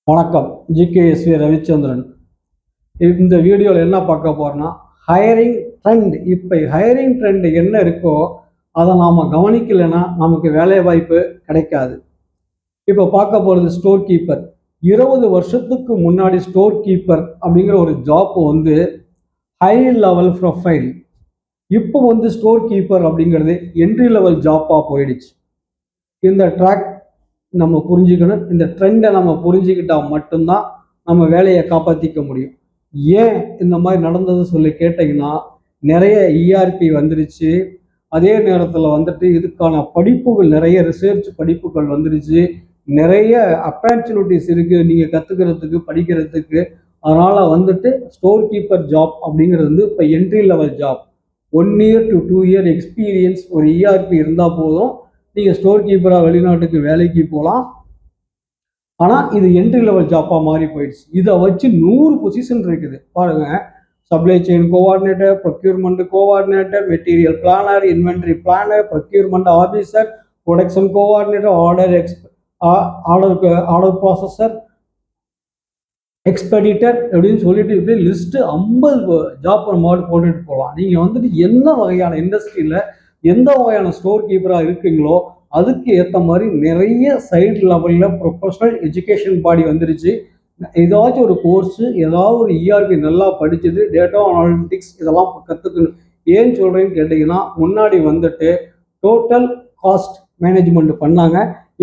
வணக்கம். ஜிகேஎஸ்வி ரவிச்சந்திரன். இந்த வீடியோவில் என்ன பார்க்க போகிறோன்னா, ஹையரிங் ட்ரெண்ட். இப்போ ஹையரிங் ட்ரெண்ட் என்ன இருக்கோ அதை நாம் கவனிக்கலைன்னா நமக்கு வேலை வாய்ப்பு கிடைக்காது. இப்போ பார்க்க போகிறது ஸ்டோர் கீப்பர். 20 வருஷத்துக்கு முன்னாடி ஸ்டோர் கீப்பர் அப்படிங்கிற ஒரு ஜாப் ஹை லெவல் ப்ரொஃபைல். இப்போ ஸ்டோர் கீப்பர் அப்படிங்கிறது என்ட்ரி லெவல் ஜாப்பாக போயிடுச்சு. இந்த ட்ராக் நம்ம புரிஞ்சுக்கணும். இந்த ட்ரெண்டை நம்ம புரிஞ்சுக்கிட்டால் மட்டும்தான் நம்ம வேலையை காப்பாற்றிக்க முடியும். ஏன் இந்த மாதிரி நடந்தது சொல்லி கேட்டிங்கன்னா, நிறைய இஆர்பி வந்துருச்சு. அதே நேரத்தில் இதுக்கான படிப்புகள், நிறைய ரிசர்ச் படிப்புகள் வந்துருச்சு. நிறைய ஆப்பர்ச்சுனிட்டிஸ் இருக்குது நீங்கள் கற்றுக்கிறதுக்கு, படிக்கிறதுக்கு. அதனால் ஸ்டோர் கீப்பர் ஜாப் அப்படிங்கிறது இப்போ entry level job. 1 year to 2 year experience ஒரு இஆர்பி இருந்தால் போதும், நீங்கள் ஸ்டோர் கீப்பராக வெளிநாட்டுக்கு வேலைக்கு போகலாம். ஆனால் இது என்ட்ரி லெவல் ஜாப்பாக மாறி போயிடுச்சு. இதை வச்சு 100 பொசிஷன் இருக்குது பாருங்கள். Supply chain coordinator, procurement coordinator, material planner, inventory planner, procurement officer, production coordinator, order processor, expediter அப்படின்னு சொல்லிட்டு இப்படி லிஸ்ட்டு 50 ஜாப் நம்ம போட்டுட்டு போகலாம். நீங்கள் என்ன வகையான இண்டஸ்ட்ரியில் எந்த வகையான ஸ்டோர் கீப்பராக இருக்கீங்களோ அதுக்கு ஏற்ற மாதிரி நிறைய சைடு லெவலில் ப்ரொஃபஷனல் எஜுகேஷன் பாடி வந்துருச்சு. ஏதாச்சும் ஒரு கோர்ஸு, ஏதாவது ஒரு இஆர்பி நல்லா படிச்சது, டேட்டா அனாலிட்டிக்ஸ் இதெல்லாம் கற்றுக்கணும். ஏன் சொல்கிறேன்னு கேட்டிங்கன்னா, முன்னாடி டோட்டல் காஸ்ட் மேனேஜ்மெண்ட் பண்ணாங்க.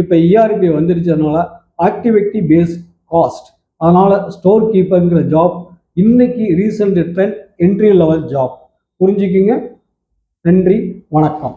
இப்போ இஆர்பி வந்துருச்சதுனால ஆக்டிவிட்டி பேஸ்ட் காஸ்ட். அதனால் ஸ்டோர் கீப்பருங்கிற ஜாப் இன்னைக்கு recent trend entry level job. புரிஞ்சுக்கிங்க. நன்றி, வணக்கம்.